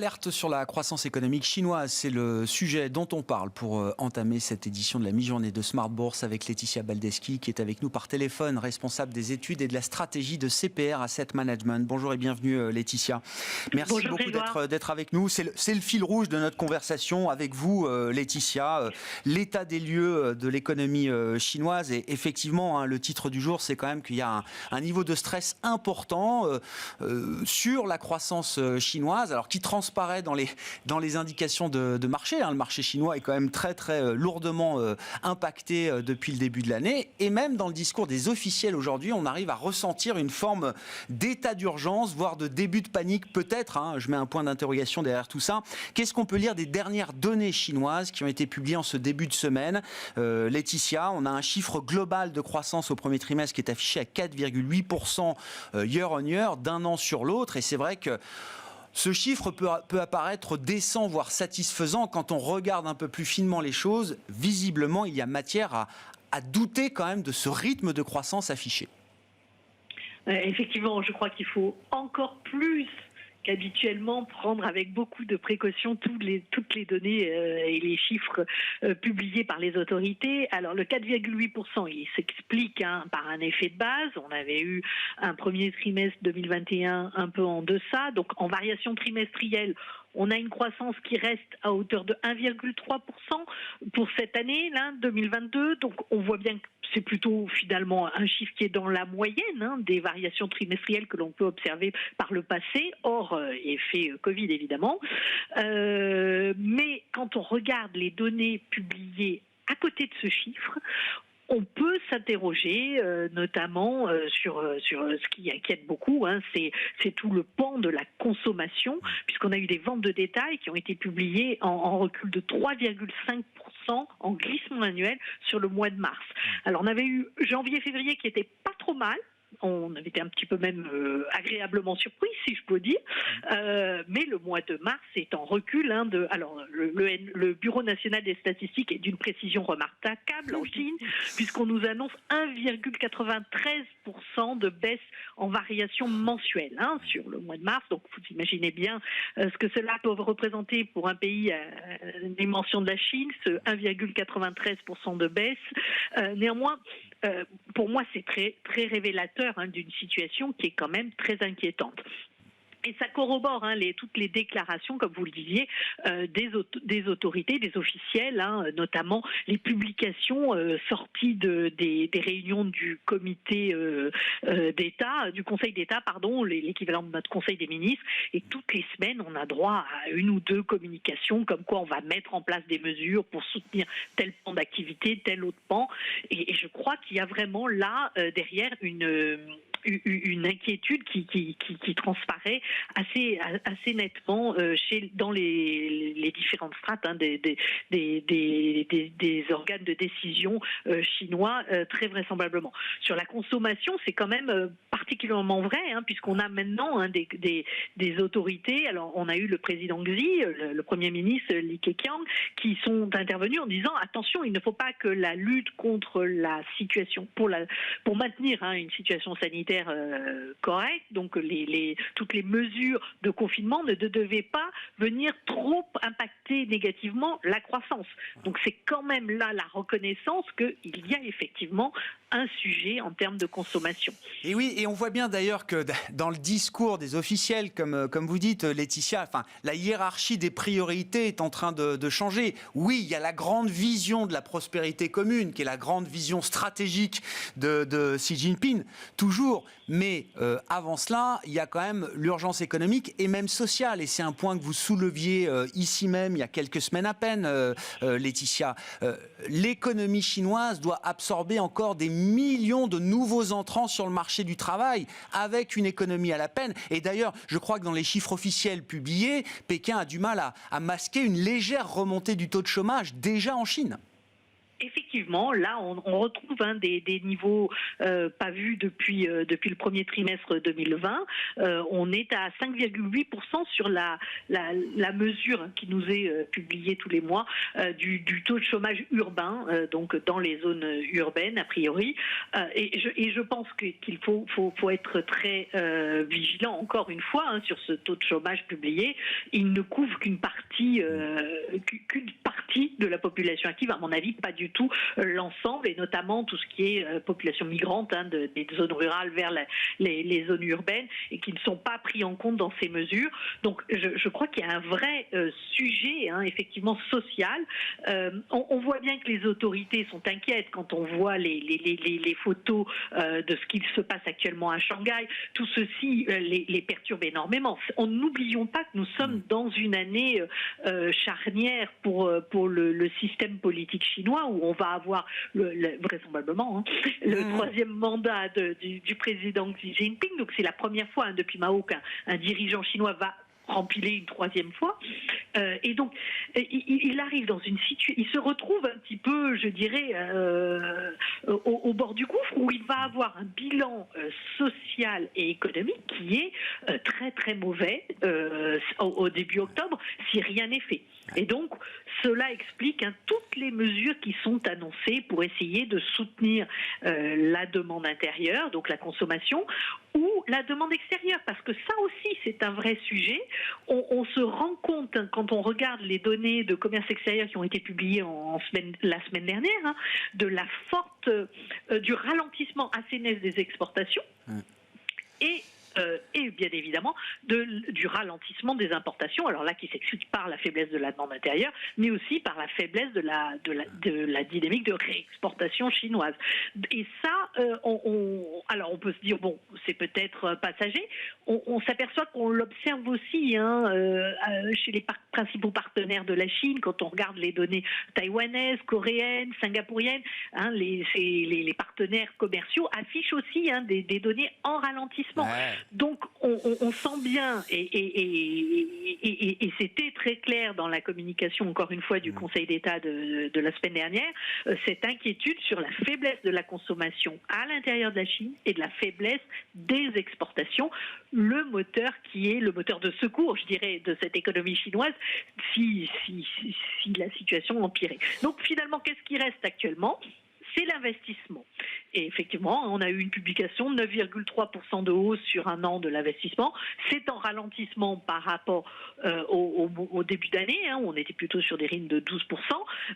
Alerte sur la croissance économique chinoise, c'est le sujet dont on parle pour entamer cette édition de la mi-journée de Smart Bourse avec Laetitia Baldeschi qui est avec nous par téléphone, responsable des études et de la stratégie de CPR Asset Management. Bonjour et bienvenue Laetitia. Merci Bonjour, beaucoup d'être avec nous. C'est le fil rouge de notre conversation avec vous Laetitia, l'état des lieux de l'économie chinoise et effectivement le titre du jour c'est quand même qu'il y a un niveau de stress important sur la croissance chinoise, alors qui transparaît dans les indications de marché. Le marché chinois est quand même très très lourdement impacté depuis le début de l'année, et même dans le discours des officiels aujourd'hui, on arrive à ressentir une forme d'état d'urgence, voire de début de panique peut-être. Je mets un point d'interrogation derrière tout ça. Qu'est-ce qu'on peut lire des dernières données chinoises qui ont été publiées en ce début de semaine? Laetitia, on a un chiffre global de croissance au premier trimestre qui est affiché à 4,8% year on year, d'un an sur l'autre, et c'est vrai que ce chiffre peut apparaître décent, voire satisfaisant. Quand on regarde un peu plus finement les choses, visiblement, il y a matière à douter quand même de ce rythme de croissance affiché. Effectivement, je crois qu'il faut encore plus qu'habituellement prendre avec beaucoup de précautions toutes les données et les chiffres publiés par les autorités. Alors le 4,8%, il s'explique par un effet de base. On avait eu un premier trimestre 2021 un peu en deçà, donc en variation trimestrielle, on a une croissance qui reste à hauteur de 1,3% pour cette année, 2022. Donc on voit bien que c'est plutôt finalement un chiffre qui est dans la moyenne des variations trimestrielles que l'on peut observer par le passé, hors effet Covid évidemment. Mais quand on regarde les données publiées à côté de ce chiffre, on peut s'interroger notamment sur ce qui inquiète beaucoup, c'est tout le pan de la consommation, puisqu'on a eu des ventes de détail qui ont été publiées en recul de 3,5% en glissement annuel sur le mois de mars. Alors on avait eu janvier-février qui était pas trop mal. On avait été un petit peu même agréablement surpris, si je peux dire. Mais le mois de mars est en recul. Alors, le Bureau national des statistiques est d'une précision remarquable en Chine, puisqu'on nous annonce 1,93% de baisse en variation mensuelle sur le mois de mars. Donc, vous imaginez bien ce que cela peut représenter pour un pays à dimension de la Chine, ce 1,93% de baisse. Néanmoins, pour moi, c'est très, très révélateur d'une situation qui est quand même très inquiétante. Et ça corrobore toutes les déclarations, comme vous le disiez, des autorités, des officiels, notamment les publications sorties des réunions du comité d'État, du Conseil d'État, l'équivalent de notre Conseil des ministres. Et toutes les semaines, on a droit à une ou deux communications, comme quoi on va mettre en place des mesures pour soutenir tel pan d'activité, tel autre pan. Et je crois qu'il y a vraiment là, derrière, une inquiétude qui transparaît assez nettement dans les différentes strates des organes de décision chinois, très vraisemblablement. Sur la consommation, c'est quand même particulièrement vrai, puisqu'on a maintenant des autorités. Alors, on a eu le président Xi, le premier ministre Li Keqiang, qui sont intervenus en disant attention, il ne faut pas que la lutte contre la situation, pour maintenir une situation sanitaire correcte, donc toutes les mesures de confinement ne devaient pas venir trop impacter négativement la croissance. Donc c'est quand même là la reconnaissance qu'il y a effectivement un sujet en termes de consommation. Et oui, et on voit bien d'ailleurs que dans le discours des officiels, comme vous dites Laetitia, la hiérarchie des priorités est en train de changer. Oui, il y a la grande vision de la prospérité commune, qui est la grande vision stratégique de Xi Jinping, toujours. Mais avant cela, il y a quand même l'urgence économique et même sociale. Et c'est un point que vous souleviez ici même, il y a quelques semaines à peine, Laetitia. L'économie chinoise doit absorber encore des millions de nouveaux entrants sur le marché du travail, avec une économie à la peine. Et d'ailleurs, je crois que dans les chiffres officiels publiés, Pékin a du mal à masquer une légère remontée du taux de chômage déjà en Chine. Effectivement, là, on retrouve des niveaux pas vus depuis le premier trimestre 2020. On est à 5,8% sur la mesure qui nous est publiée tous les mois du taux de chômage urbain, donc dans les zones urbaines a priori. Et je pense qu'il faut être très vigilant encore une fois sur ce taux de chômage publié. Il ne couvre qu'une partie de la population active, à mon avis, pas du tout l'ensemble, et notamment tout ce qui est population migrante des zones rurales vers les zones urbaines, et qui ne sont pas pris en compte dans ces mesures. Donc je crois qu'il y a un vrai sujet effectivement social. On voit bien que les autorités sont inquiètes quand on voit les photos de ce qui se passe actuellement à Shanghai. Tout ceci les perturbe énormément. N'oublions pas que nous sommes dans une année charnière pour le système politique chinois, où on va avoir vraisemblablement le troisième mandat du président Xi Jinping. Donc c'est la première fois depuis Mao qu'un dirigeant chinois va rempiler une troisième fois, et donc il arrive dans une situation, il se retrouve un petit peu, je dirais, au bord du gouffre, où il va avoir un bilan social et économique qui est très très mauvais au début octobre, si rien n'est fait. Et donc cela explique toutes les mesures qui sont annoncées pour essayer de soutenir la demande intérieure, donc la consommation, ou la demande extérieure, parce que ça aussi c'est un vrai sujet. On se rend compte, quand on regarde les données de commerce extérieur qui ont été publiées la semaine dernière, de la forte du ralentissement assez net des exportations, et bien évidemment du ralentissement des importations, alors là qui s'explique par la faiblesse de la demande intérieure, mais aussi par la faiblesse de la dynamique de réexportation chinoise. Et ça, alors on peut se dire, bon, c'est peut-être passager. On s'aperçoit qu'on l'observe aussi chez les principaux partenaires de la Chine, quand on regarde les données taïwanaises, coréennes, singapouriennes, les partenaires commerciaux affichent aussi des données en ralentissement. Ouais. Donc on sent bien, et c'était très clair dans la communication, encore une fois, du Conseil d'État de la semaine dernière, cette inquiétude sur la faiblesse de la consommation à l'intérieur de la Chine et de la faiblesse des exportations, le moteur qui est le moteur de secours, je dirais, de cette économie chinoise, si la situation empirait. Donc finalement, qu'est-ce qui reste actuellement ? C'est l'investissement. Et effectivement, on a eu une publication, 9,3% de hausse sur un an de l'investissement. C'est en ralentissement par rapport au début d'année, où on était plutôt sur des rythmes de 12%,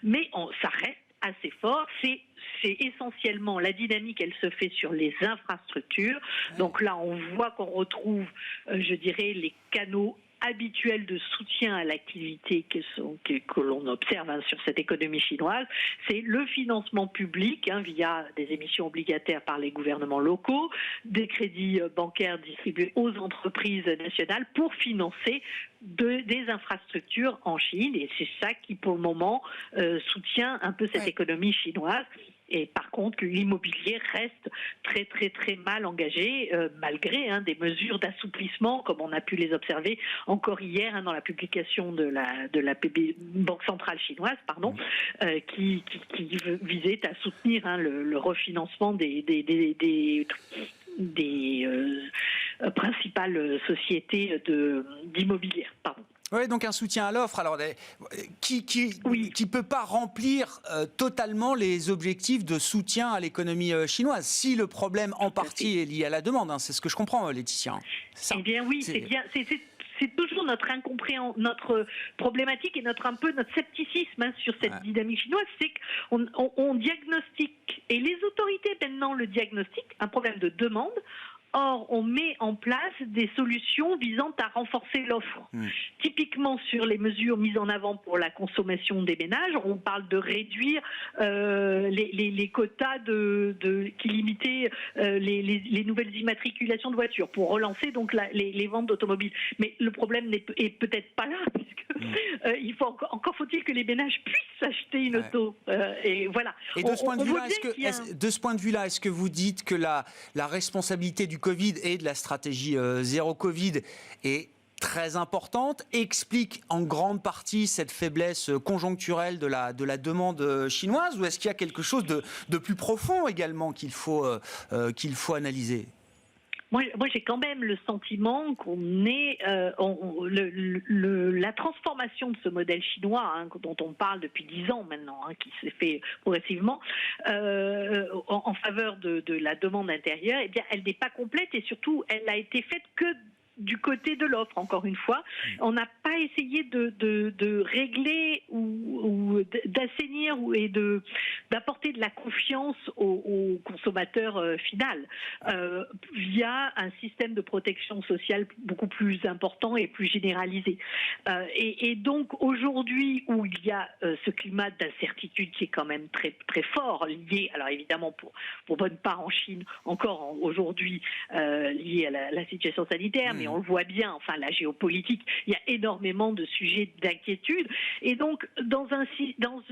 mais ça reste assez fort. C'est essentiellement la dynamique, elle se fait sur les infrastructures. Donc là, on voit qu'on retrouve, je dirais, les canaux habituels de soutien à l'activité que l'on observe sur cette économie chinoise. C'est le financement public via des émissions obligataires par les gouvernements locaux, des crédits bancaires distribués aux entreprises nationales pour financer des infrastructures en Chine. Et c'est ça qui, pour le moment, soutient un peu cette économie chinoise. Et par contre, l'immobilier reste très très très mal engagé, malgré des mesures d'assouplissement, comme on a pu les observer encore hier dans la publication de la Banque centrale chinoise, qui visait à soutenir le refinancement des principales sociétés d'immobilier. Oui, donc un soutien à l'offre, alors qui peut pas remplir totalement les objectifs de soutien à l'économie chinoise, si le problème en partie est lié à la demande. C'est ce que je comprends, Laetitia. Eh bien oui, c'est toujours notre problématique et notre scepticisme sur cette dynamique chinoise, c'est qu'on diagnostique, et les autorités maintenant le diagnostiquent, un problème de demande. Or, on met en place des solutions visant à renforcer l'offre. Typiquement sur les mesures mises en avant pour la consommation des ménages, on parle de réduire les quotas qui limitaient les nouvelles immatriculations de voitures pour relancer donc les ventes d'automobiles. Mais le problème est peut-être pas là, puisque encore faut-il que les ménages puissent s'acheter une auto. Et voilà. Et de ce point de vue-là, est-ce que vous dites que la responsabilité du Covid et de la stratégie zéro Covid est très importante, explique en grande partie cette faiblesse conjoncturelle de la demande chinoise, ou est-ce qu'il y a quelque chose de plus profond également qu'il faut analyser ? Moi, j'ai quand même le sentiment qu'on est la transformation de ce modèle chinois, dont on parle depuis 10 ans maintenant, qui s'est fait progressivement en faveur de la demande intérieure. Eh bien, elle n'est pas complète et surtout, elle a été faite que du côté de l'offre, encore une fois. On n'a pas essayé de régler ou d'assainir et d'apporter de la confiance au consommateur final via un système de protection sociale beaucoup plus important et plus généralisé. Et donc aujourd'hui où il y a ce climat d'incertitude qui est quand même très, très fort, lié, alors évidemment pour bonne part en Chine, encore aujourd'hui lié à la situation sanitaire, mais on le voit bien, enfin la géopolitique, il y a énormément de sujets d'inquiétude. Et donc, dans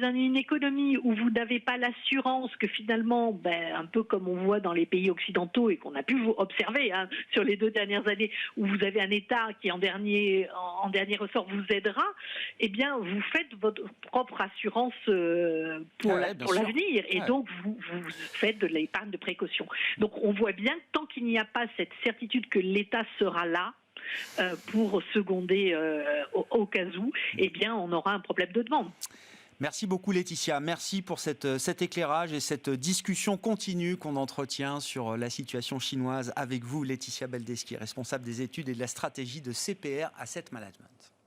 une économie où vous n'avez pas l'assurance que finalement, un peu comme on voit dans les pays occidentaux et qu'on a pu observer sur les 2 dernières années, où vous avez un État qui en dernier ressort vous aidera, eh bien, vous faites votre propre assurance pour l'avenir. Et donc, vous faites de l'épargne de précaution. Donc, on voit bien que tant qu'il n'y a pas cette certitude que l'État sera là, pour seconder au cas où, eh bien, on aura un problème de demande. Merci beaucoup Laetitia, merci pour cet éclairage et cette discussion continue qu'on entretient sur la situation chinoise avec vous, Laetitia Baldeschi, responsable des études et de la stratégie de CPR Asset Management.